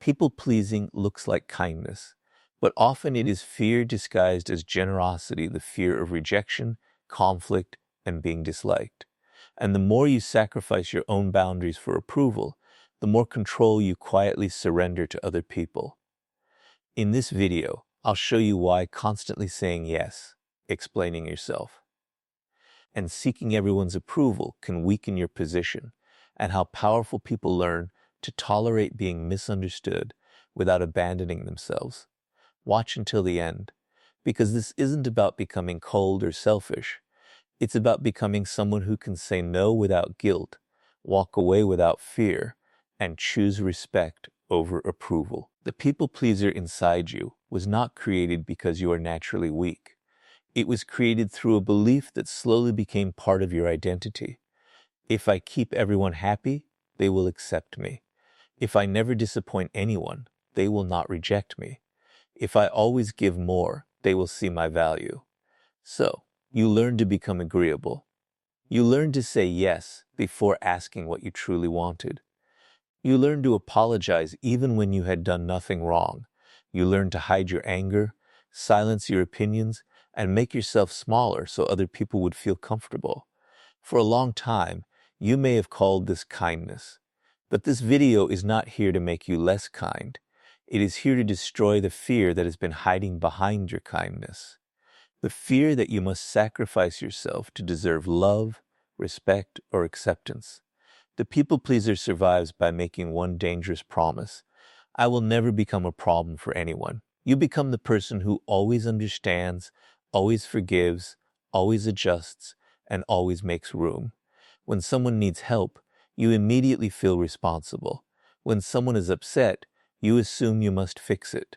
People-pleasing looks like kindness, but often it is fear disguised as generosity, the fear of rejection, conflict, and being disliked. And the more you sacrifice your own boundaries for approval, the more control you quietly surrender to other people. In this video, I'll show you why constantly saying yes, explaining yourself, and seeking everyone's approval can weaken your position, and how powerful people learn to tolerate being misunderstood without abandoning themselves. Watch until the end, because this isn't about becoming cold or selfish. It's about becoming someone who can say no without guilt, walk away without fear, and choose respect over approval. The people pleaser inside you was not created because you are naturally weak. It was created through a belief that slowly became part of your identity. If I keep everyone happy, they will accept me. If I never disappoint anyone, they will not reject me. If I always give more, they will see my value. So, you learn to become agreeable. You learn to say yes before asking what you truly wanted. You learn to apologize even when you had done nothing wrong. You learn to hide your anger, silence your opinions, and make yourself smaller so other people would feel comfortable. For a long time, you may have called this kindness. But this video is not here to make you less kind. It is here to destroy the fear that has been hiding behind your kindness. The fear that you must sacrifice yourself to deserve love, respect, or acceptance. The people pleaser survives by making one dangerous promise: I will never become a problem for anyone. You become the person who always understands, always forgives, always adjusts, and always makes room. When someone needs help, you immediately feel responsible. When someone is upset, you assume you must fix it.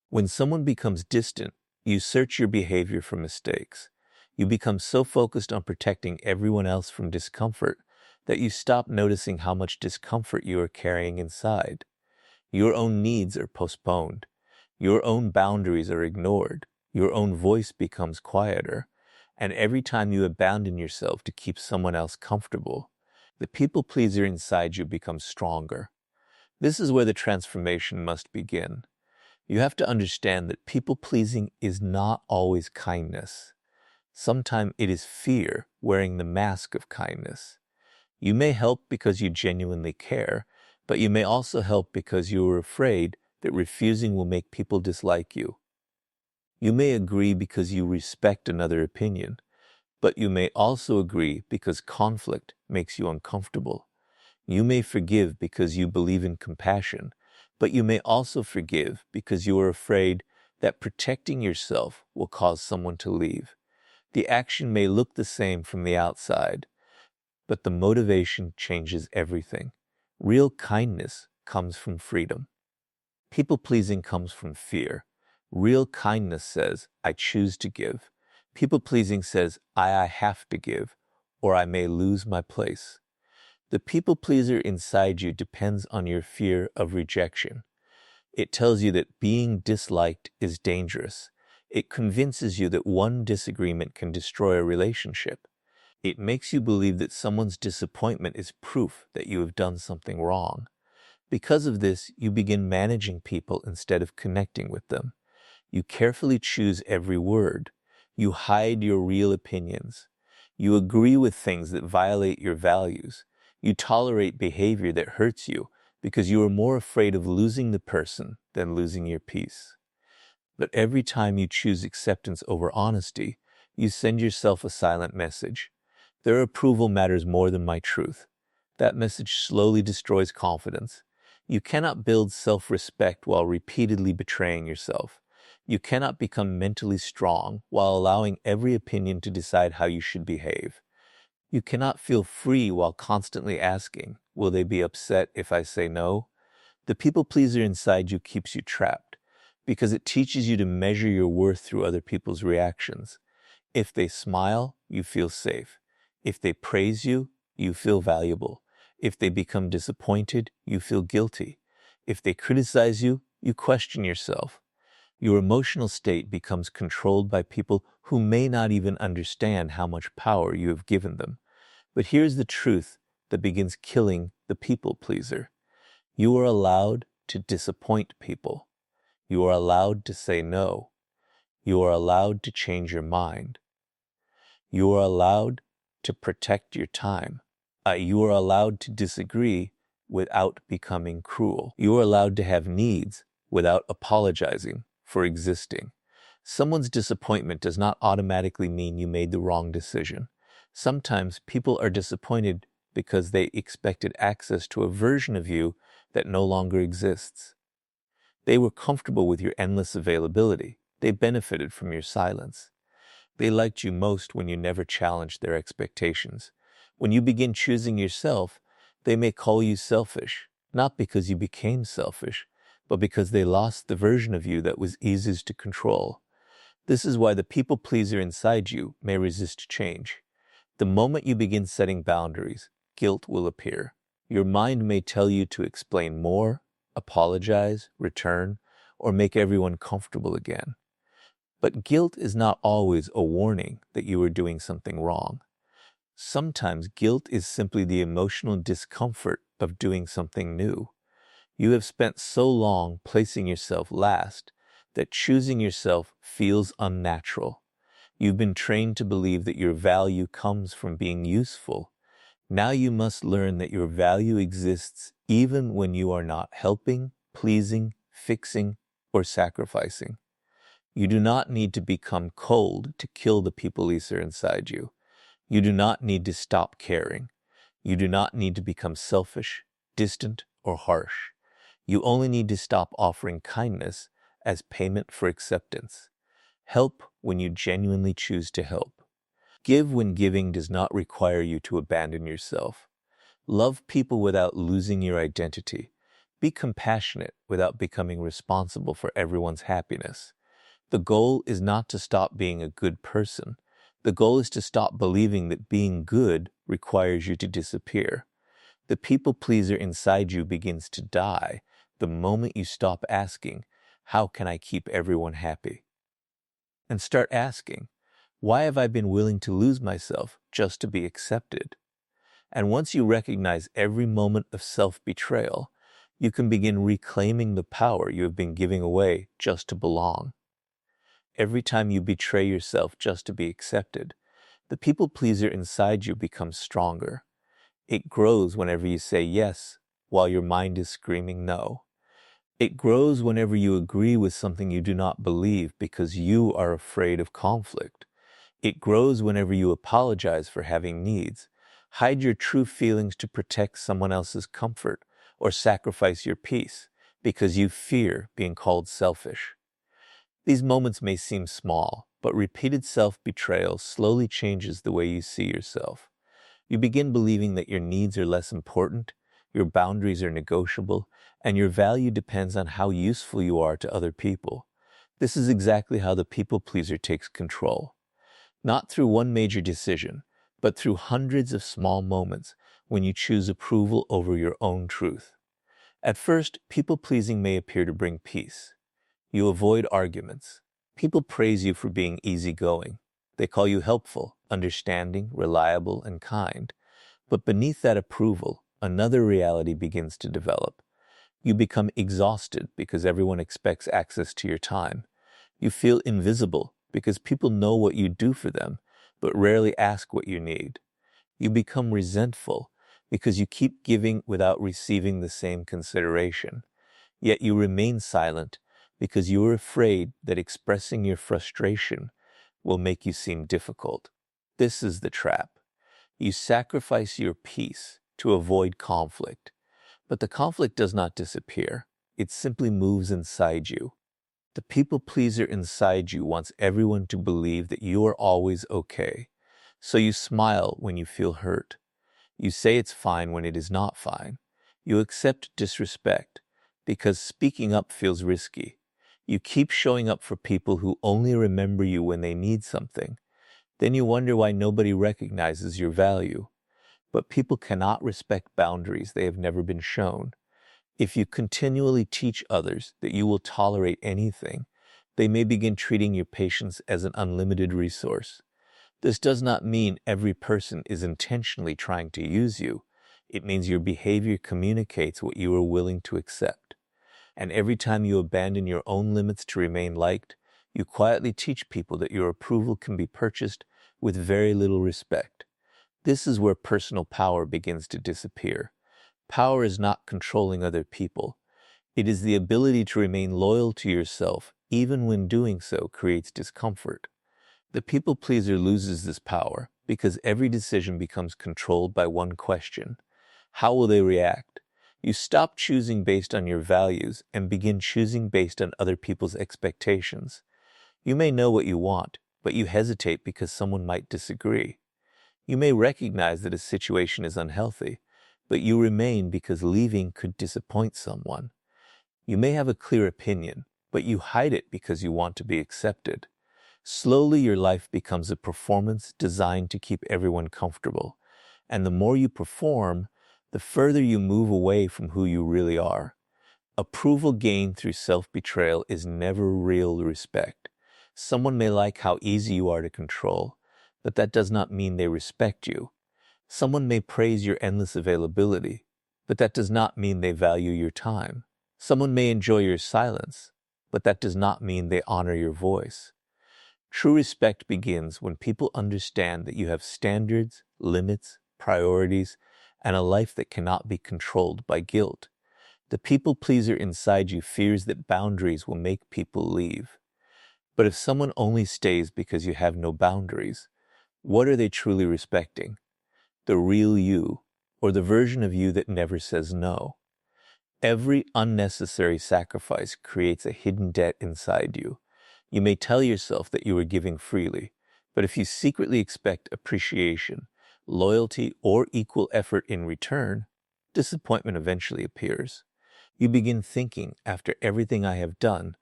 When someone becomes distant, you search your behavior for mistakes. You become so focused on protecting everyone else from discomfort that you stop noticing how much discomfort you are carrying inside. Your own needs are postponed. Your own boundaries are ignored. Your own voice becomes quieter. And every time you abandon yourself to keep someone else comfortable, the people pleaser inside you becomes stronger. This is where the transformation must begin. You have to understand that people-pleasing is not always kindness. Sometimes it is fear wearing the mask of kindness. You may help because you genuinely care, but you may also help because you are afraid that refusing will make people dislike you. You may agree because you respect another opinion, but you may also agree because conflict makes you uncomfortable. You may forgive because you believe in compassion, but you may also forgive because you are afraid that protecting yourself will cause someone to leave. The action may look the same from the outside, but the motivation changes everything. Real kindness comes from freedom. People-pleasing comes from fear. Real kindness says, I choose to give. People-pleasing says, I have to give, or I may lose my place. The people-pleaser inside you depends on your fear of rejection. It tells you that being disliked is dangerous. It convinces you that one disagreement can destroy a relationship. It makes you believe that someone's disappointment is proof that you have done something wrong. Because of this, you begin managing people instead of connecting with them. You carefully choose every word. You hide your real opinions. You agree with things that violate your values. You tolerate behavior that hurts you because you are more afraid of losing the person than losing your peace. But every time you choose acceptance over honesty, you send yourself a silent message. Their approval matters more than my truth. That message slowly destroys confidence. You cannot build self-respect while repeatedly betraying yourself. You cannot become mentally strong while allowing every opinion to decide how you should behave. You cannot feel free while constantly asking, will they be upset if I say no? The people-pleaser inside you keeps you trapped because it teaches you to measure your worth through other people's reactions. If they smile, you feel safe. If they praise you, you feel valuable. If they become disappointed, you feel guilty. If they criticize you, you question yourself. Your emotional state becomes controlled by people who may not even understand how much power you have given them. But here's the truth that begins killing the people pleaser. You are allowed to disappoint people. You are allowed to say no. You are allowed to change your mind. You are allowed to protect your time. You are allowed to disagree without becoming cruel. You are allowed to have needs without apologizing for existing. Someone's disappointment does not automatically mean you made the wrong decision. Sometimes people are disappointed because they expected access to a version of you that no longer exists. They were comfortable with your endless availability. They benefited from your silence. They liked you most when you never challenged their expectations. When you begin choosing yourself, they may call you selfish, not because you became selfish, but because they lost the version of you that was easiest to control. This is why the people pleaser inside you may resist change. The moment you begin setting boundaries, guilt will appear. Your mind may tell you to explain more, apologize, return, or make everyone comfortable again. But guilt is not always a warning that you are doing something wrong. Sometimes guilt is simply the emotional discomfort of doing something new. You have spent so long placing yourself last that choosing yourself feels unnatural. You've been trained to believe that your value comes from being useful. Now you must learn that your value exists even when you are not helping, pleasing, fixing, or sacrificing. You do not need to become cold to kill the people pleaser inside you. You do not need to stop caring. You do not need to become selfish, distant, or harsh. You only need to stop offering kindness as payment for acceptance. Help when you genuinely choose to help. Give when giving does not require you to abandon yourself. Love people without losing your identity. Be compassionate without becoming responsible for everyone's happiness. The goal is not to stop being a good person. The goal is to stop believing that being good requires you to disappear. The people pleaser inside you begins to die the moment you stop asking, "How can I keep everyone happy?" and start asking, "Why have I been willing to lose myself just to be accepted?" And once you recognize every moment of self-betrayal, you can begin reclaiming the power you have been giving away just to belong. Every time you betray yourself just to be accepted, the people pleaser inside you becomes stronger. It grows whenever you say yes while your mind is screaming no. It grows whenever you agree with something you do not believe because you are afraid of conflict. It grows whenever you apologize for having needs, hide your true feelings to protect someone else's comfort, or sacrifice your peace because you fear being called selfish. These moments may seem small, but repeated self-betrayal slowly changes the way you see yourself. You begin believing that your needs are less important, your boundaries are negotiable, and your value depends on how useful you are to other people. This is exactly how the people pleaser takes control. Not through one major decision, but through hundreds of small moments when you choose approval over your own truth. At first, people-pleasing may appear to bring peace. You avoid arguments. People praise you for being easygoing. They call you helpful, understanding, reliable, and kind. But beneath that approval, another reality begins to develop. You become exhausted because everyone expects access to your time. You feel invisible because people know what you do for them, but rarely ask what you need. You become resentful because you keep giving without receiving the same consideration. Yet you remain silent because you are afraid that expressing your frustration will make you seem difficult. This is the trap. You sacrifice your peace to avoid conflict, but the conflict does not disappear. It simply moves inside you. The people pleaser inside you wants everyone to believe that you are always okay. So you smile when you feel hurt. You say it's fine when it is not fine. You accept disrespect because speaking up feels risky. You keep showing up for people who only remember you when they need something. Then you wonder why nobody recognizes your value. But people cannot respect boundaries they have never been shown. If you continually teach others that you will tolerate anything, they may begin treating your patience as an unlimited resource. This does not mean every person is intentionally trying to use you. It means your behavior communicates what you are willing to accept. And every time you abandon your own limits to remain liked, you quietly teach people that your approval can be purchased with very little respect. This is where personal power begins to disappear. Power is not controlling other people. It is the ability to remain loyal to yourself, even when doing so creates discomfort. The people pleaser loses this power because every decision becomes controlled by one question: how will they react? You stop choosing based on your values and begin choosing based on other people's expectations. You may know what you want, but you hesitate because someone might disagree. You may recognize that a situation is unhealthy, but you remain because leaving could disappoint someone. You may have a clear opinion, but you hide it because you want to be accepted. Slowly, your life becomes a performance designed to keep everyone comfortable. And the more you perform, the further you move away from who you really are. Approval gained through self-betrayal is never real respect. Someone may like how easy you are to control, but that does not mean they respect you. Someone may praise your endless availability, but that does not mean they value your time. Someone may enjoy your silence, but that does not mean they honor your voice. True respect begins when people understand that you have standards, limits, priorities, and a life that cannot be controlled by guilt. The people pleaser inside you fears that boundaries will make people leave. But if someone only stays because you have no boundaries, what are they truly respecting? The real you, or the version of you that never says no? Every unnecessary sacrifice creates a hidden debt inside you. You may tell yourself that you are giving freely, but if you secretly expect appreciation, loyalty, or equal effort in return, disappointment eventually appears. You begin thinking, after everything I have done,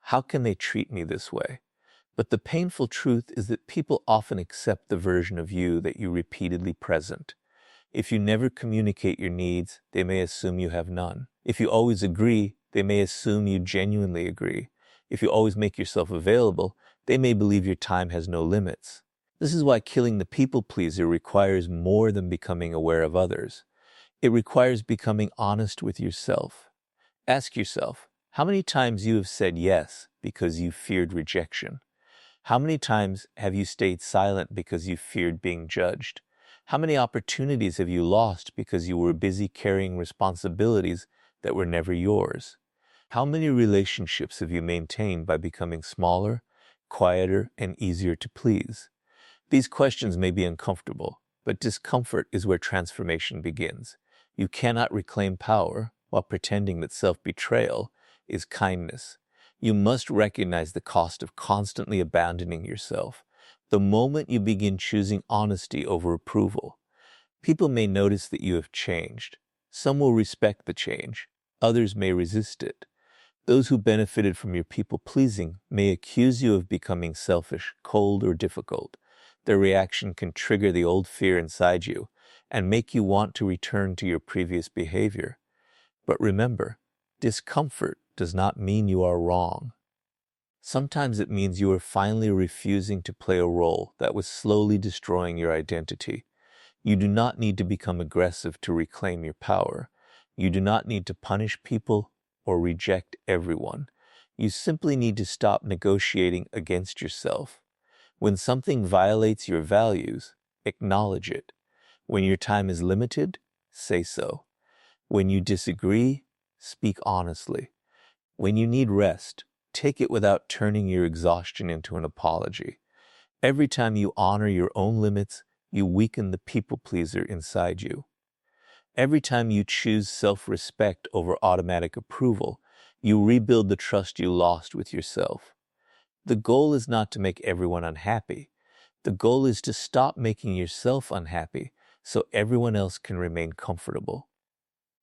how can they treat me this way? But the painful truth is that people often accept the version of you that you repeatedly present. If you never communicate your needs, they may assume you have none. If you always agree, they may assume you genuinely agree. If you always make yourself available, they may believe your time has no limits. This is why killing the people pleaser requires more than becoming aware of others. It requires becoming honest with yourself. Ask yourself, how many times you have said yes because you feared rejection? How many times have you stayed silent because you feared being judged? How many opportunities have you lost because you were busy carrying responsibilities that were never yours? How many relationships have you maintained by becoming smaller, quieter, and easier to please? These questions may be uncomfortable, but discomfort is where transformation begins. You cannot reclaim power while pretending that self-betrayal is kindness. You must recognize the cost of constantly abandoning yourself. The moment you begin choosing honesty over approval, people may notice that you have changed. Some will respect the change. Others may resist it. Those who benefited from your people-pleasing may accuse you of becoming selfish, cold, or difficult. Their reaction can trigger the old fear inside you and make you want to return to your previous behavior. But remember, discomfort does not mean you are wrong. Sometimes it means you are finally refusing to play a role that was slowly destroying your identity. You do not need to become aggressive to reclaim your power. You do not need to punish people or reject everyone. You simply need to stop negotiating against yourself. When something violates your values, acknowledge it. When your time is limited, say so. When you disagree, speak honestly. When you need rest, take it without turning your exhaustion into an apology. Every time you honor your own limits, you weaken the people-pleaser inside you. Every time you choose self-respect over automatic approval, you rebuild the trust you lost with yourself. The goal is not to make everyone unhappy. The goal is to stop making yourself unhappy so everyone else can remain comfortable.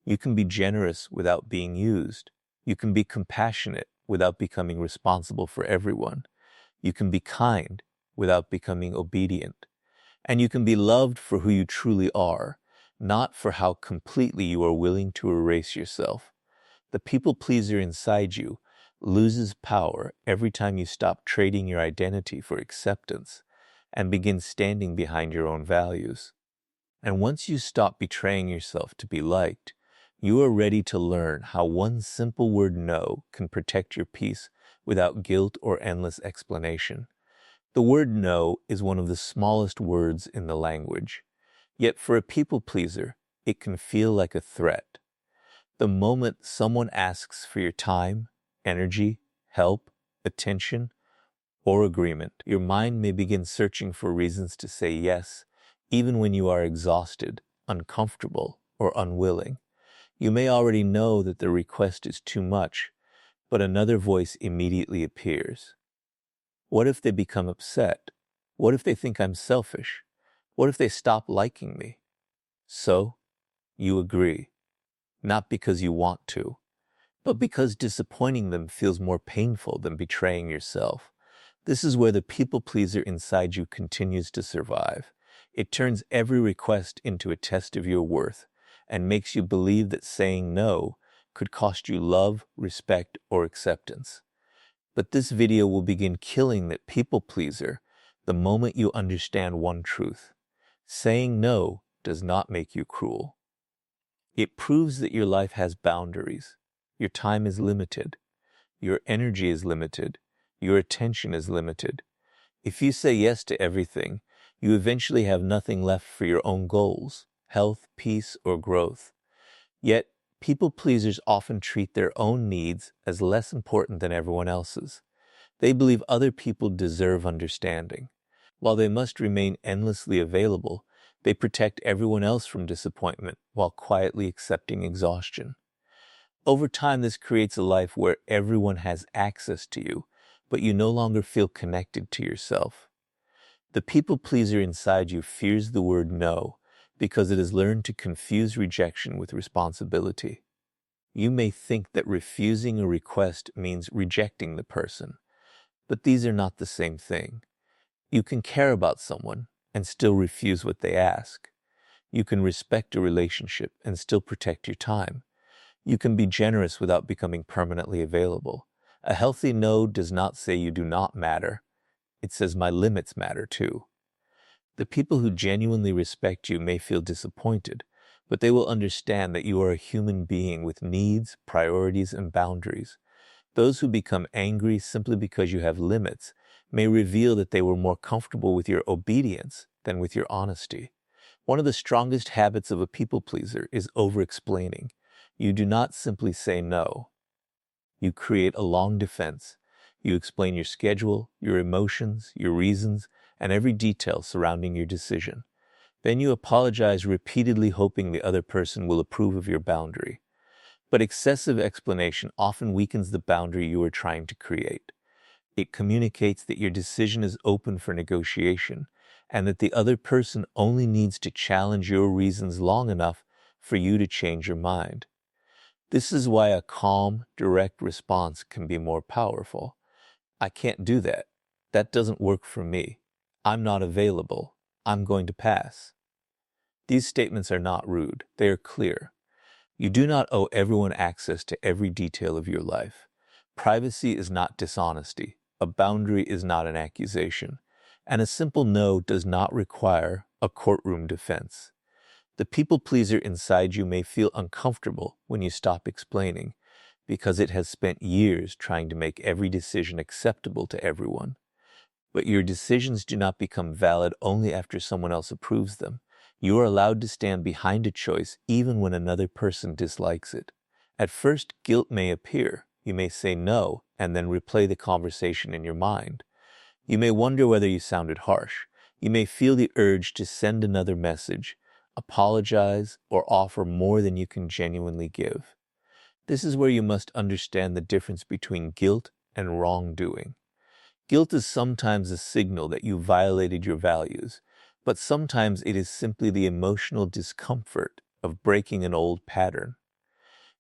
You can be generous without being used. You can be compassionate without becoming responsible for everyone. You can be kind without becoming obedient. And you can be loved for who you truly are, not for how completely you are willing to erase yourself. The people-pleaser inside you loses power every time you stop trading your identity for acceptance and begin standing behind your own values. And once you stop betraying yourself to be liked, You are ready to learn how one simple word no can protect your peace without guilt or endless explanation. The word no is one of the smallest words in the language, yet for a people pleaser, it can feel like a threat. The moment someone asks for your time, energy, help, attention, or agreement, your mind may begin searching for reasons to say yes, even when you are exhausted, uncomfortable, or unwilling. You may already know that the request is too much, but another voice immediately appears. What if they become upset? What if they think I'm selfish? What if they stop liking me? So, you agree, not because you want to, but because disappointing them feels more painful than betraying yourself. This is where the people pleaser inside you continues to survive. It turns every request into a test of your worth and makes you believe that saying no could cost you love, respect, or acceptance. But this video will begin killing that people pleaser the moment you understand one truth. Saying no does not make you cruel. It proves that your life has boundaries. Your time is limited. Your energy is limited. Your attention is limited. If you say yes to everything, you eventually have nothing left for your own goals, health, peace, or growth. Yet, people pleasers often treat their own needs as less important than everyone else's. They believe other people deserve understanding. While they must remain endlessly available, they protect everyone else from disappointment while quietly accepting exhaustion. Over time, this creates a life where everyone has access to you, but you no longer feel connected to yourself. The people pleaser inside you fears the word no because it has learned to confuse rejection with responsibility. You may think that refusing a request means rejecting the person, but these are not the same thing. You can care about someone and still refuse what they ask. You can respect a relationship and still protect your time. You can be generous without becoming permanently available. A healthy no does not say you do not matter. It says my limits matter too. The people who genuinely respect you may feel disappointed, but they will understand that you are a human being with needs, priorities, and boundaries. Those who become angry simply because you have limits may reveal that they were more comfortable with your obedience than with your honesty. One of the strongest habits of a people pleaser is over-explaining. You do not simply say no. You create a long defense. You explain your schedule, your emotions, your reasons, and every detail surrounding your decision. Then you apologize repeatedly, hoping the other person will approve of your boundary. But excessive explanation often weakens the boundary you are trying to create. It communicates that your decision is open for negotiation and that the other person only needs to challenge your reasons long enough for you to change your mind. This is why a calm, direct response can be more powerful. I can't do that. That doesn't work for me. I'm not available. I'm going to pass. These statements are not rude. They are clear. You do not owe everyone access to every detail of your life. Privacy is not dishonesty. A boundary is not an accusation. And a simple no does not require a courtroom defense. The people pleaser inside you may feel uncomfortable when you stop explaining, because it has spent years trying to make every decision acceptable to everyone. But your decisions do not become valid only after someone else approves them. You are allowed to stand behind a choice even when another person dislikes it. At first, guilt may appear. You may say no and then replay the conversation in your mind. You may wonder whether you sounded harsh. You may feel the urge to send another message, apologize, or offer more than you can genuinely give. This is where you must understand the difference between guilt and wrongdoing. Guilt is sometimes a signal that you violated your values, but sometimes it is simply the emotional discomfort of breaking an old pattern.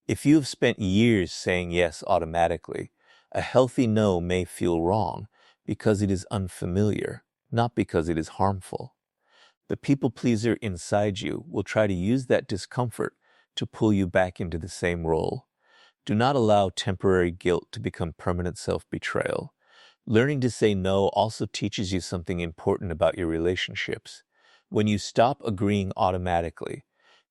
If you have spent years saying yes automatically, a healthy no may feel wrong because it is unfamiliar, not because it is harmful. The people pleaser inside you will try to use that discomfort to pull you back into the same role. Do not allow temporary guilt to become permanent self-betrayal. Learning to say no also teaches you something important about your relationships. When you stop agreeing automatically,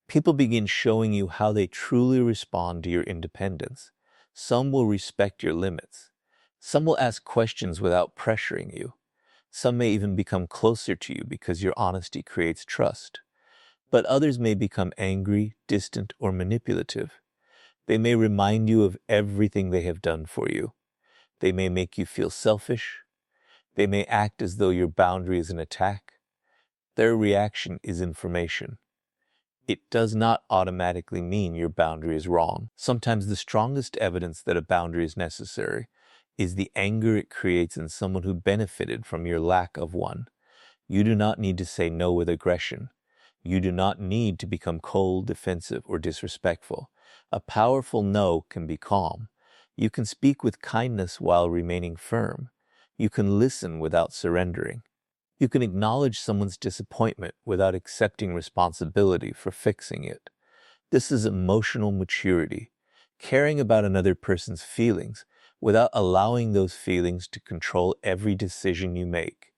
People begin showing you how they truly respond to your independence. Some will respect your limits. Some will ask questions without pressuring you. Some may even become closer to you because your honesty creates trust. But others may become angry, distant, or manipulative. They may remind you of everything they have done for you. They may make you feel selfish. They may act as though your boundary is an attack. Their reaction is information. It does not automatically mean your boundary is wrong. Sometimes the strongest evidence that a boundary is necessary is the anger it creates in someone who benefited from your lack of one. You do not need to say no with aggression. You do not need to become cold, defensive, or disrespectful. A powerful no can be calm. You can speak with kindness while remaining firm. You can listen without surrendering. You can acknowledge someone's disappointment without accepting responsibility for fixing it. This is emotional maturity, caring about another person's feelings without allowing those feelings to control every decision you make.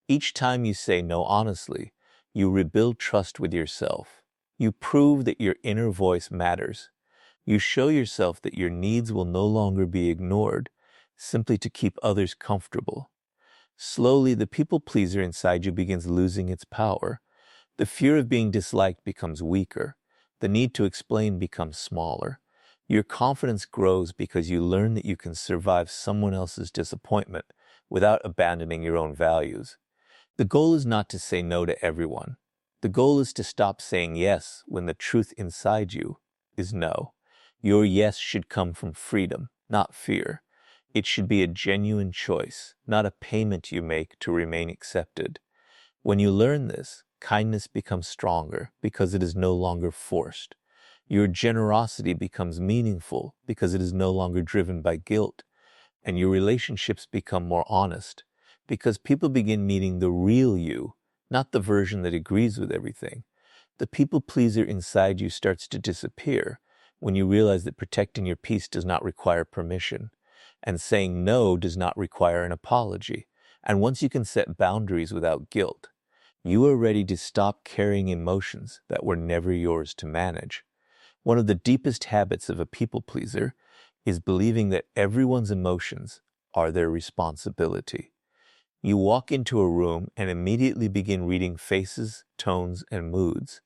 Each time you say no honestly, you rebuild trust with yourself. You prove that your inner voice matters. You show yourself that your needs will no longer be ignored simply to keep others comfortable. Slowly, the people pleaser inside you begins losing its power. The fear of being disliked becomes weaker. The need to explain becomes smaller. Your confidence grows because you learn that you can survive someone else's disappointment without abandoning your own values. The goal is not to say no to everyone. The goal is to stop saying yes when the truth inside you is no. Your yes should come from freedom, not fear. It should be a genuine choice, not a payment you make to remain accepted. When you learn this, kindness becomes stronger because it is no longer forced. Your generosity becomes meaningful because it is no longer driven by guilt. And your relationships become more honest because people begin meeting the real you, not the version that agrees with everything. The people pleaser inside you starts to disappear when you realize that protecting your peace does not require permission, and saying no does not require an apology. And once you can set boundaries without guilt, you are ready to stop carrying emotions that were never yours to manage. One of the deepest habits of a people pleaser is believing that everyone's emotions are their responsibility. You walk into a room and immediately begin reading faces, tones, and moods.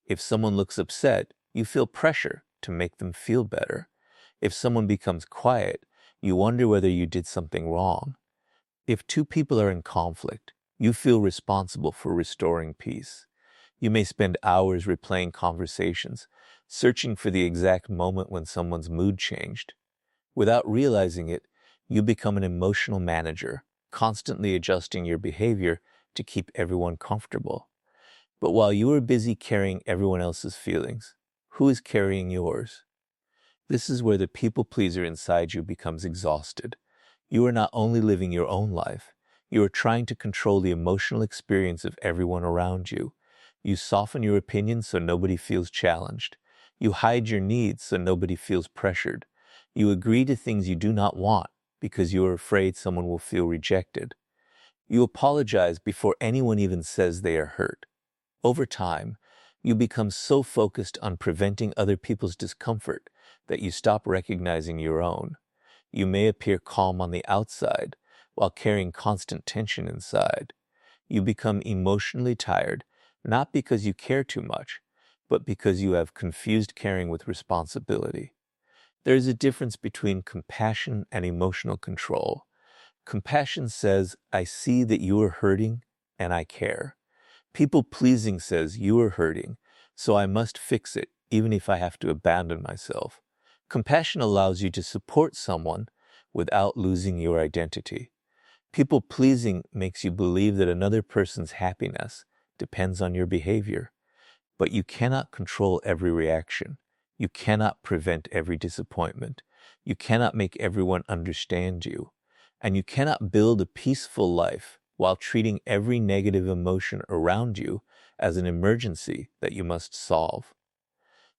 If someone looks upset, you feel pressure to make them feel better. If someone becomes quiet, you wonder whether you did something wrong. If two people are in conflict, you feel responsible for restoring peace. You may spend hours replaying conversations, searching for the exact moment when someone's mood changed. Without realizing it, you become an emotional manager, constantly adjusting your behavior to keep everyone comfortable. But while you are busy carrying everyone else's feelings, who is carrying yours? This is where the people pleaser inside you becomes exhausted. You are not only living your own life, you are trying to control the emotional experience of everyone around you. You soften your opinions so nobody feels challenged. You hide your needs so nobody feels pressured. You agree to things you do not want because you are afraid someone will feel rejected. You apologize before anyone even says they are hurt. Over time, you become so focused on preventing other people's discomfort that you stop recognizing your own. You may appear calm on the outside while carrying constant tension inside. You become emotionally tired, not because you care too much, but because you have confused caring with responsibility. There is a difference between compassion and emotional control. Compassion says, I see that you are hurting and I care. People-pleasing says, you are hurting, so I must fix it, even if I have to abandon myself. Compassion allows you to support someone without losing your identity. People-pleasing makes you believe that another person's happiness depends on your behavior. But you cannot control every reaction. You cannot prevent every disappointment. You cannot make everyone understand you. And you cannot build a peaceful life while treating every negative emotion around you as an emergency that you must solve.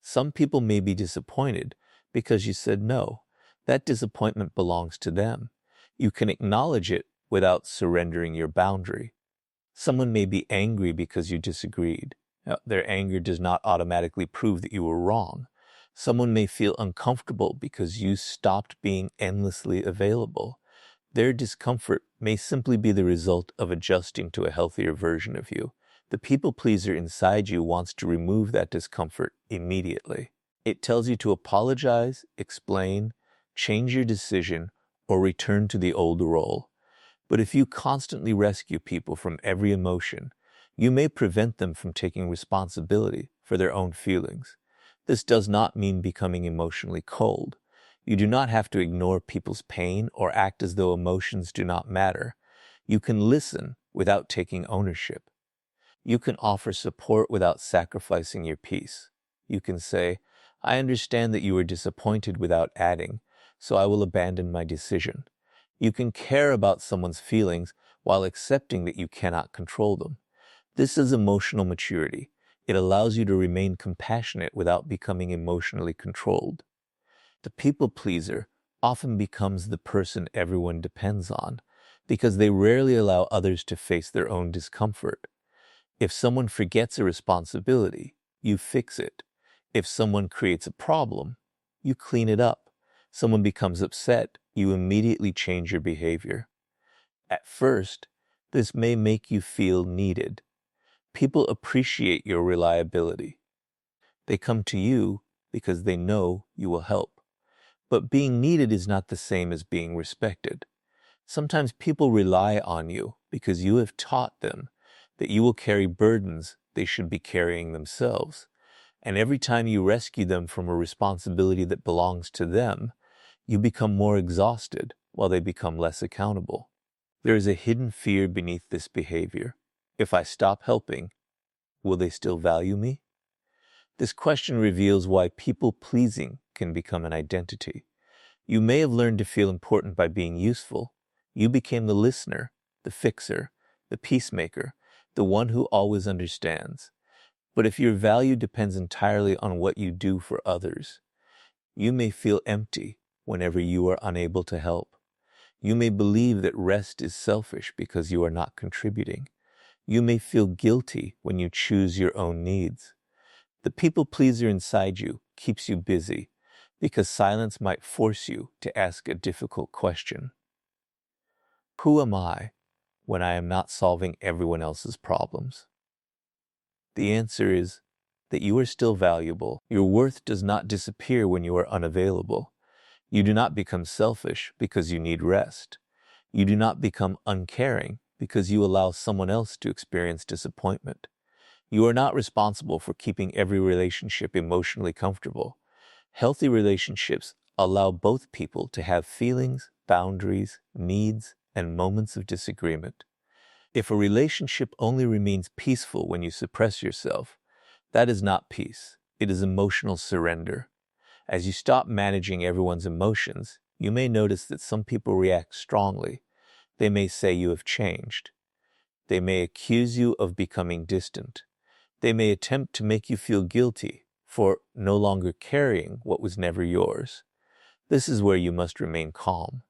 Some people may be disappointed because you said no. That disappointment belongs to them. You can acknowledge it without surrendering your boundary. Someone may be angry because you disagreed, Now, their anger does not automatically prove that you were wrong. Someone may feel uncomfortable because you stopped being endlessly available. Their discomfort may simply be the result of adjusting to a healthier version of you. The people pleaser inside you wants to remove that discomfort immediately. It tells you to apologize, explain, change your decision, or return to the old role. But if you constantly rescue people from every emotion, you may prevent them from taking responsibility for their own feelings. This does not mean becoming emotionally cold. You do not have to ignore people's pain or act as though emotions do not matter. You can listen without taking ownership. You can offer support without sacrificing your peace. You can say, "I understand that you are disappointed," without adding, "so I will abandon my decision." You can care about someone's feelings while accepting that you cannot control them. This is emotional maturity. It allows you to remain compassionate without becoming emotionally controlled. The people pleaser often becomes the person everyone depends on because they rarely allow others to face their own discomfort. If someone forgets a responsibility, you fix it. If someone creates a problem, you clean it up. Someone becomes upset, you immediately change your behavior. At first, this may make you feel needed. People appreciate your reliability. They come to you because they know you will help. But being needed is not the same as being respected. Sometimes people rely on you because you have taught them that you will carry burdens they should be carrying themselves. And every time you rescue them from a responsibility that belongs to them, you become more exhausted while they become less accountable. There is a hidden fear beneath this behavior. If I stop helping, will they still value me? This question reveals why people-pleasing can become an identity. You may have learned to feel important by being useful. You became the listener, the fixer, the peacemaker, the one who always understands. But if your value depends entirely on what you do for others, you may feel empty whenever you are unable to help. You may believe that rest is selfish because you are not contributing. You may feel guilty when you choose your own needs. The people pleaser inside you keeps you busy because silence might force you to ask a difficult question. Who am I when I am not solving everyone else's problems? The answer is that you are still valuable. Your worth does not disappear when you are unavailable. You do not become selfish because you need rest. You do not become uncaring because you allow someone else to experience disappointment. You are not responsible for keeping every relationship emotionally comfortable. Healthy relationships allow both people to have feelings, boundaries, needs, and moments of disagreement. If a relationship only remains peaceful when you suppress yourself, that is not peace. It is emotional surrender. As you stop managing everyone's emotions, you may notice that some people react strongly. They may say you have changed. They may accuse you of becoming distant. They may attempt to make you feel guilty for no longer carrying what was never yours. This is where you must remain calm.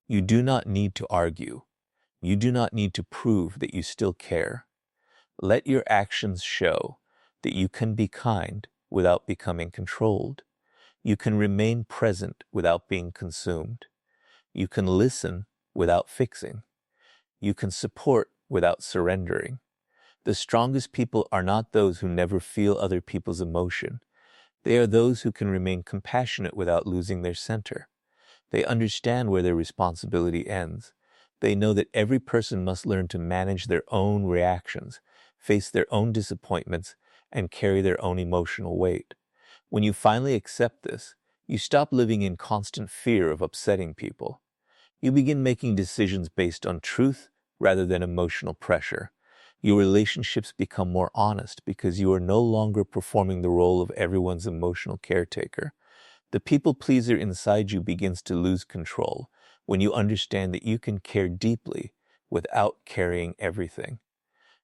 You do not need to argue. You do not need to prove that you still care. Let your actions show that you can be kind without becoming controlled. You can remain present without being consumed. You can listen without fixing. You can support without surrendering. The strongest people are not those who never feel other people's emotion. They are those who can remain compassionate without losing their center. They understand where their responsibility ends. They know that every person must learn to manage their own reactions, face their own disappointments, and carry their own emotional weight. When you finally accept this, you stop living in constant fear of upsetting people. You begin making decisions based on truth rather than emotional pressure. Your relationships become more honest because you are no longer performing the role of everyone's emotional caretaker. The people pleaser inside you begins to lose control when you understand that you can care deeply without carrying everything.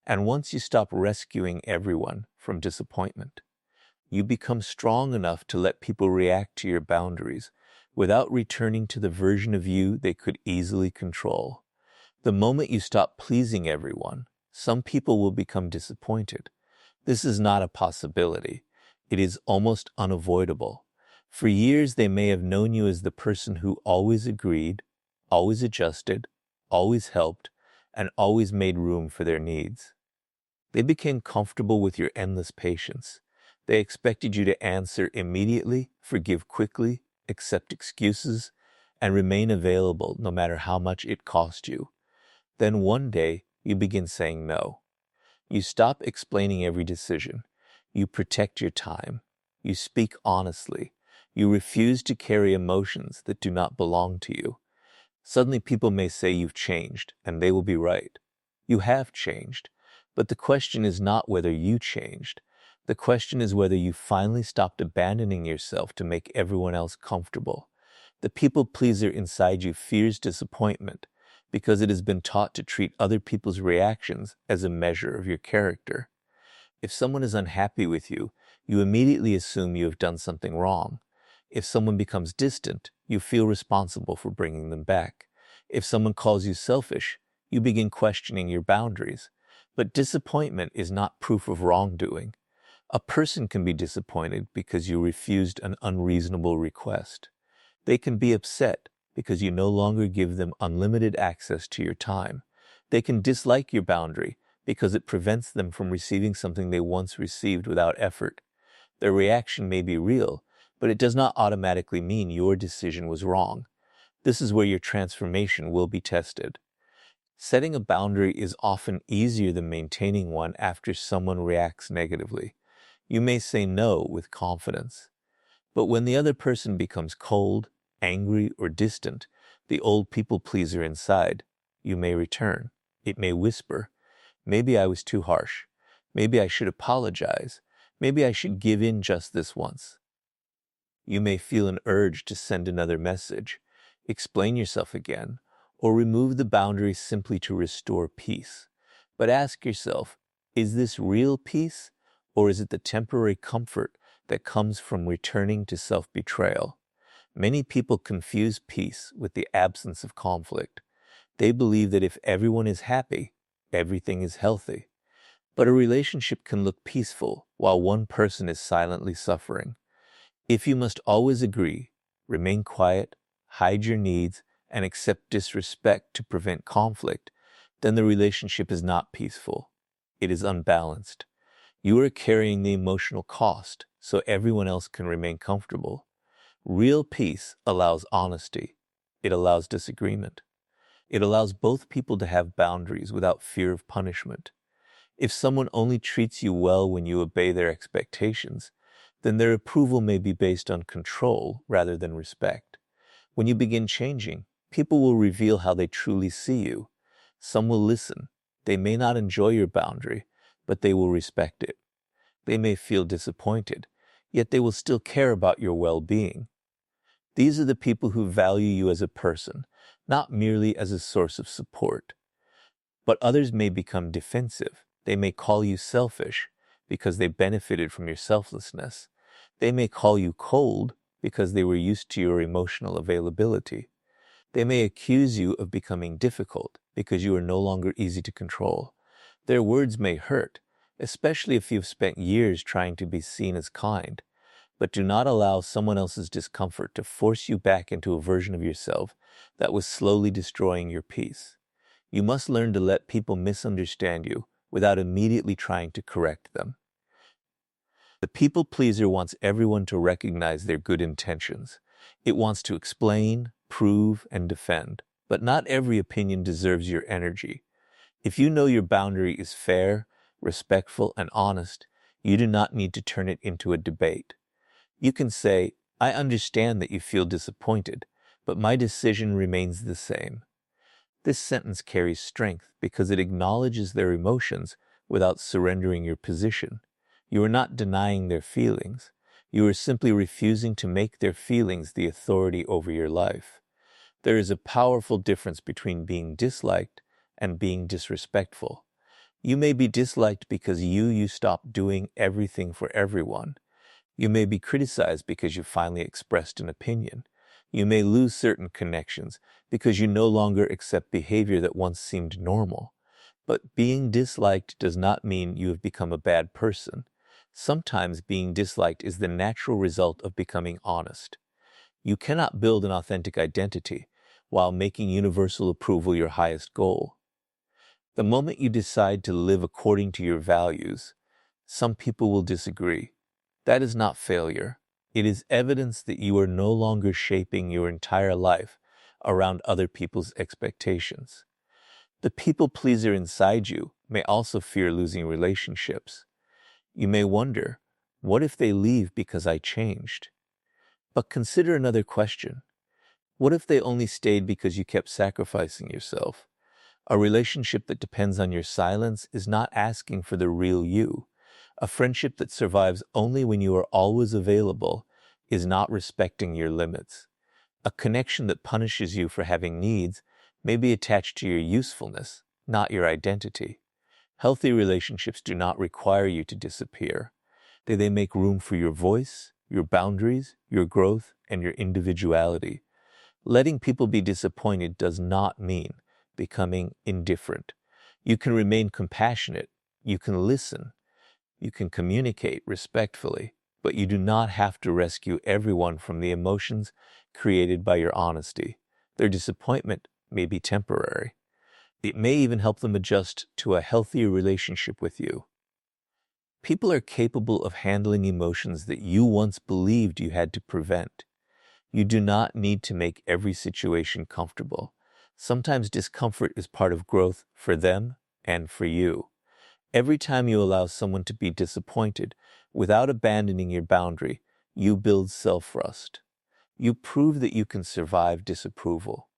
And once you stop rescuing everyone from disappointment, you become strong enough to let people react to your boundaries without returning to the version of you they could easily control. The moment you stop pleasing everyone, some people will become disappointed. This is not a possibility. It is almost unavoidable. For years, they may have known you as the person who always agreed, always adjusted, always helped, and always made room for their needs. They became comfortable with your endless patience. They expected you to answer immediately, forgive quickly, accept excuses, and remain available no matter how much it cost you. Then one day, you begin saying no. You stop explaining every decision. You protect your time. You speak honestly. You refuse to carry emotions that do not belong to you. Suddenly people may say you've changed, and they will be right. You have changed. But the question is not whether you changed. The question is whether you finally stopped abandoning yourself to make everyone else comfortable. The people pleaser inside you fears disappointment because it has been taught to treat other people's reactions as a measure of your character. If someone is unhappy with you, you immediately assume you have done something wrong. If someone becomes distant, you feel responsible for bringing them back. If someone calls you selfish, you begin questioning your boundaries. But disappointment is not proof of wrongdoing. A person can be disappointed because you refused an unreasonable request. They can be upset because you no longer give them unlimited access to your time. They can dislike your boundary because it prevents them from receiving something they once received without effort. Their reaction may be real, but it does not automatically mean your decision was wrong. This is where your transformation will be tested. Setting a boundary is often easier than maintaining one after someone reacts negatively. You may say no with confidence. But when the other person becomes cold, angry, or distant, the old people pleaser inside, you may return. It may whisper, maybe I was too harsh. Maybe I should apologize. Maybe I should give in just this once. You may feel an urge to send another message, explain yourself again, or remove the boundary simply to restore peace. But ask yourself, is this real peace, or is it the temporary comfort that comes from returning to self-betrayal? Many people confuse peace with the absence of conflict. They believe that if everyone is happy, everything is healthy. But a relationship can look peaceful while one person is silently suffering. If you must always agree, remain quiet, hide your needs, and accept disrespect to prevent conflict, then the relationship is not peaceful. It is unbalanced. You are carrying the emotional cost so everyone else can remain comfortable. Real peace allows honesty. It allows disagreement. It allows both people to have boundaries without fear of punishment. If someone only treats you well when you obey their expectations, then their approval may be based on control rather than respect. When you begin changing, people will reveal how they truly see you. Some will listen. They may not enjoy your boundary, but they will respect it. They may feel disappointed, yet they will still care about your well-being. These are the people who value you as a person, not merely as a source of support. But others may become defensive. They may call you selfish because they benefited from your selflessness. They may call you cold because they were used to your emotional availability. They may accuse you of becoming difficult because you are no longer easy to control. Their words may hurt, especially if you've spent years trying to be seen as kind. But do not allow someone else's discomfort to force you back into a version of yourself that was slowly destroying your peace. You must learn to let people misunderstand you without immediately trying to correct them. The people pleaser wants everyone to recognize their good intentions. It wants to explain, prove, and defend. But not every opinion deserves your energy. If you know your boundary is fair, respectful, and honest, you do not need to turn it into a debate. You can say, I understand that you feel disappointed, but my decision remains the same. This sentence carries strength because it acknowledges their emotions without surrendering your position. You are not denying their feelings. You are simply refusing to make their feelings the authority over your life. There is a powerful difference between being disliked and being disrespectful. You may be disliked because you stopped doing everything for everyone. You may be criticized because you finally expressed an opinion. You may lose certain connections because you no longer accept behavior that once seemed normal. But being disliked does not mean you have become a bad person. Sometimes being disliked is the natural result of becoming honest. You cannot build an authentic identity while making universal approval your highest goal. The moment you decide to live according to your values, some people will disagree. That is not failure. It is evidence that you are no longer shaping your entire life around other people's expectations. The people pleaser inside you may also fear losing relationships. You may wonder, what if they leave because I changed? But consider another question. What if they only stayed because you kept sacrificing yourself? A relationship that depends on your silence is not asking for the real you. A friendship that survives only when you are always available is not respecting your limits. A connection that punishes you for having needs may be attached to your usefulness, not your identity. Healthy relationships do not require you to disappear. They make room for your voice, your boundaries, your growth, and your individuality. Letting people be disappointed does not mean becoming indifferent. You can remain compassionate, you can listen, you can communicate respectfully, but you do not have to rescue everyone from the emotions created by your honesty. Their disappointment may be temporary. It may even help them adjust to a healthier relationship with you. People are capable of handling emotions that you once believed you had to prevent. You do not need to make every situation comfortable. Sometimes discomfort is part of growth for them and for you. Every time you allow someone to be disappointed without abandoning your boundary, you build self-trust. You prove that you can survive disapproval.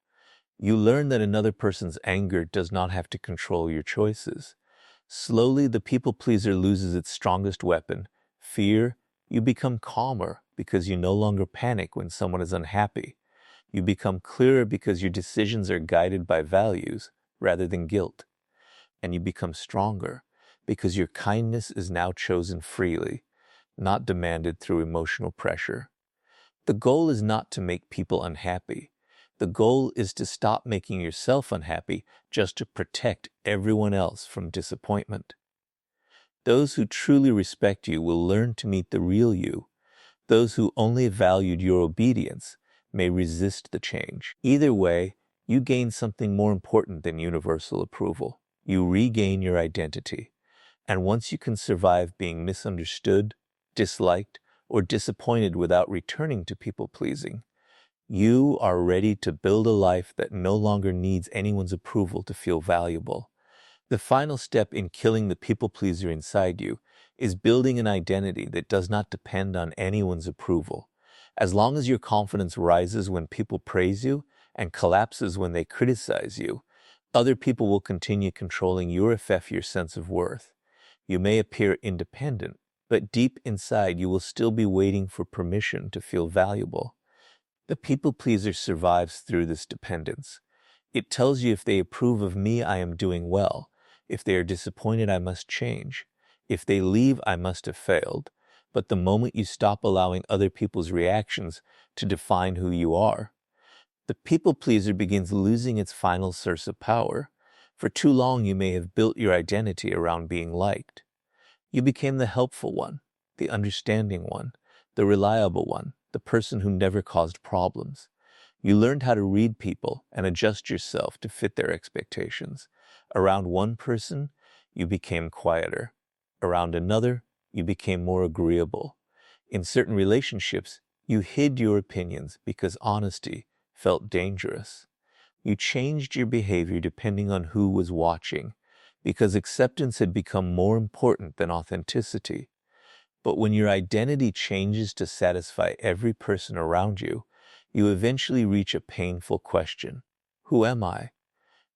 You learn that another person's anger does not have to control your choices. Slowly, the people pleaser loses its strongest weapon, fear. You become calmer because you no longer panic when someone is unhappy. You become clearer because your decisions are guided by values rather than guilt. And you become stronger because your kindness is now chosen freely, not demanded through emotional pressure. The goal is not to make people unhappy. The goal is to stop making yourself unhappy just to protect everyone else from disappointment. Those who truly respect you will learn to meet the real you. Those who only valued your obedience may resist the change. Either way, you gain something more important than universal approval. You regain your identity. And once you can survive being misunderstood, disliked, or disappointed without returning to people-pleasing, you are ready to build a life that no longer needs anyone's approval to feel valuable. The final step in killing the people-pleaser inside you is building an identity that does not depend on anyone's approval. As long as your confidence rises when people praise you and collapses when they criticize you, other people will continue controlling your sense of worth. You may appear independent, but deep inside you will still be waiting for permission to feel valuable. The people pleaser survives through this dependence. It tells you if they approve of me, I am doing well. If they are disappointed, I must change. If they leave, I must have failed. But the moment you stop allowing other people's reactions to define who you are, the people pleaser begins losing its final source of power. For too long, you may have built your identity around being liked. You became the helpful one, the understanding one, the reliable one, the person who never caused problems. You learned how to read people and adjust yourself to fit their expectations. Around one person, you became quieter. Around another, you became more agreeable. In certain relationships, you hid your opinions because honesty felt dangerous. You changed your behavior depending on who was watching, because acceptance had become more important than authenticity. But when your identity changes to satisfy every person around you, you eventually reach a painful question. Who am I?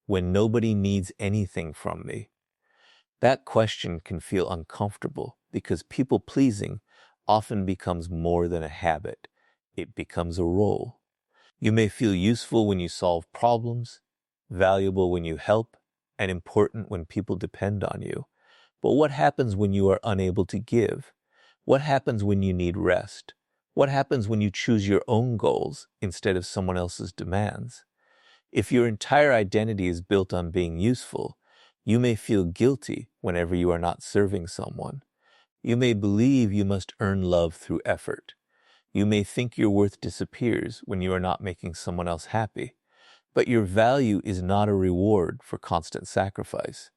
When nobody needs anything from me. That question can feel uncomfortable because people-pleasing often becomes more than a habit. It becomes a role. You may feel useful when you solve problems, valuable when you help, and important when people depend on you. But what happens when you are unable to give? What happens when you need rest? What happens when you choose your own goals instead of someone else's demands? If your entire identity is built on being useful, You may feel guilty whenever you are not serving someone. You may believe you must earn love through effort. You may think your worth disappears when you are not making someone else happy. But your value is not a reward for constant sacrifice.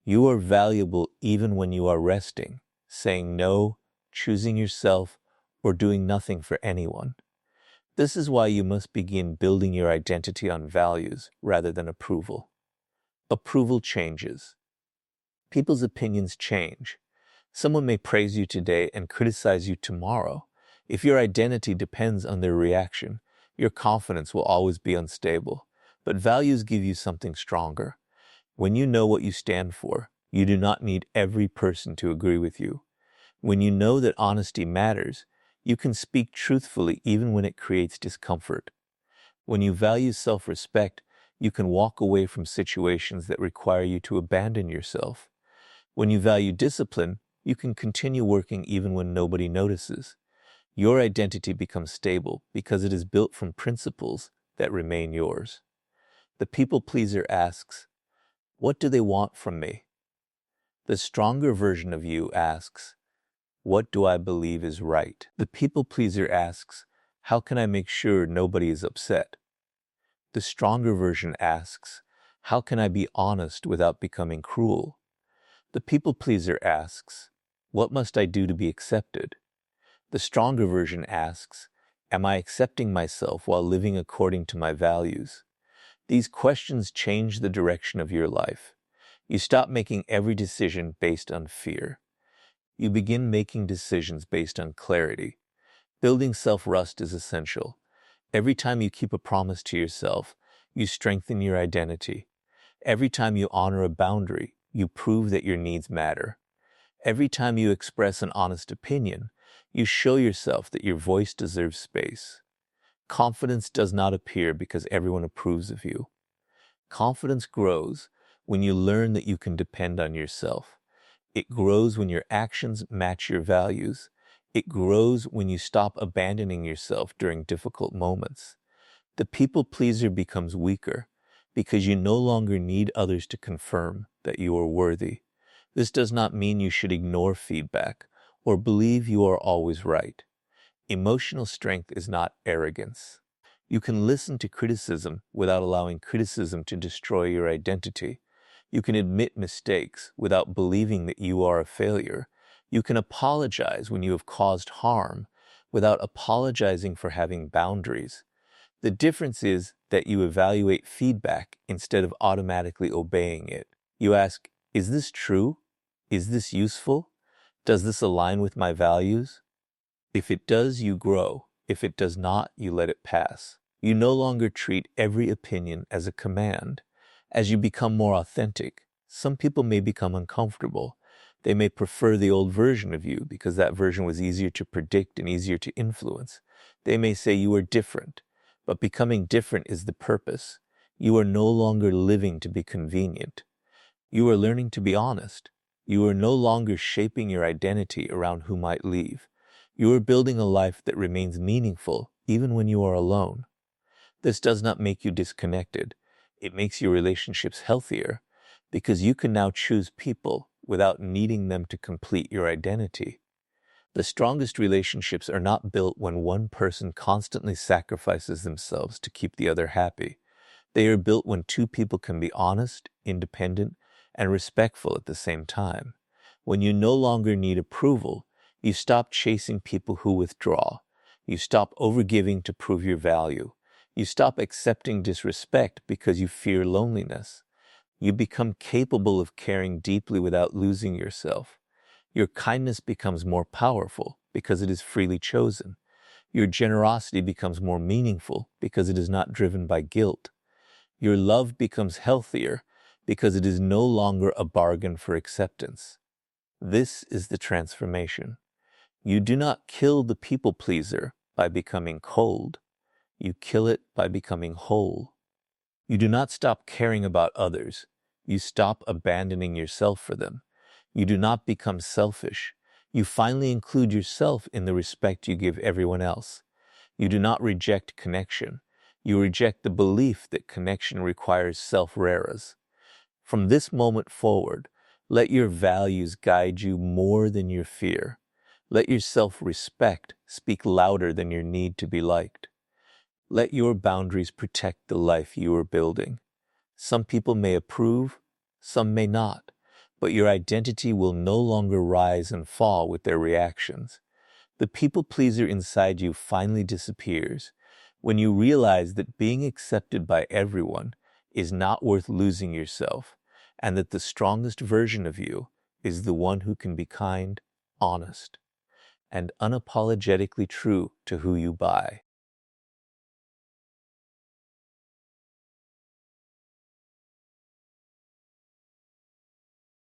You are valuable even when you are resting, saying no, choosing yourself, or doing nothing for anyone. This is why you must begin building your identity on values rather than approval. Approval changes. People's opinions change. Someone may praise you today and criticize you tomorrow. If your identity depends on their reaction, your confidence will always be unstable. But values give you something stronger. When you know what you stand for, you do not need every person to agree with you. When you know that honesty matters, you can speak truthfully even when it creates discomfort. When you value self-respect, you can walk away from situations that require you to abandon yourself. When you value discipline, you can continue working even when nobody notices. Your identity becomes stable because it is built from principles that remain yours. The people pleaser asks, "What do they want from me?" The stronger version of you asks, "What do I believe is right?" The people pleaser asks, "How can I make sure nobody is upset?" The stronger version asks, "How can I be honest without becoming cruel?" The people pleaser asks, "What must I do to be accepted?" The stronger version asks, "Am I accepting myself while living according to my values?" These questions change the direction of your life. You stop making every decision based on fear. You begin making decisions based on clarity. Building self-trust is essential. Every time you keep a promise to yourself, you strengthen your identity. Every time you honor a boundary, you prove that your needs matter. Every time you express an honest opinion, you show yourself that your voice deserves space. Confidence does not appear because everyone approves of you. Confidence grows when you learn that you can depend on yourself. It grows when your actions match your values. It grows when you stop abandoning yourself during difficult moments. The people pleaser becomes weaker because you no longer need others to confirm that you are worthy. This does not mean you should ignore feedback or believe you are always right. Emotional strength is not arrogance. You can listen to criticism without allowing criticism to destroy your identity. You can admit mistakes without believing that you are a failure. You can apologize when you have caused harm without apologizing for having boundaries. The difference is that you evaluate feedback instead of automatically obeying it. You ask, "Is this true? Is this useful? Does this align with my values?" If it does, you grow. If it does not, you let it pass. You no longer treat every opinion as a command. As you become more authentic, some people may become uncomfortable. They may prefer the old version of you because that version was easier to predict and easier to influence. They may say you are different, but becoming different is the purpose. You are no longer living to be convenient. You are learning to be honest. You are no longer shaping your identity around who might leave. You are building a life that remains meaningful even when you are alone. This does not make you disconnected. It makes your relationships healthier because you can now choose people without needing them to complete your identity. The strongest relationships are not built when one person constantly sacrifices themselves to keep the other happy. They are built when two people can be honest, independent, and respectful at the same time. When you no longer need approval, you stop chasing people who withdraw. You stop overgiving to prove your value. You stop accepting disrespect because you fear loneliness. You become capable of caring deeply without losing yourself. Your kindness becomes more powerful because it is freely chosen. Your generosity becomes more meaningful because it is not driven by guilt. Your love becomes healthier because it is no longer a bargain for acceptance. This is the transformation. You do not kill the people pleaser by becoming cold. You kill it by becoming whole. You do not stop caring about others. You stop abandoning yourself for them. You do not become selfish. You finally include yourself in the respect you give everyone else. You do not reject connection. You reject the belief that connection requires self-reras. From this moment forward, let your values guide you more than your fear. Let your self-respect speak louder than your need to be liked. Let your boundaries protect the life you are building. Some people may approve, some may not, but your identity will no longer rise and fall with their reactions. The people pleaser inside you finally disappears when you realize that being accepted by everyone is not worth losing yourself, and that the strongest version of you is the one who can be kind, honest, and unapologetically true to who you buy.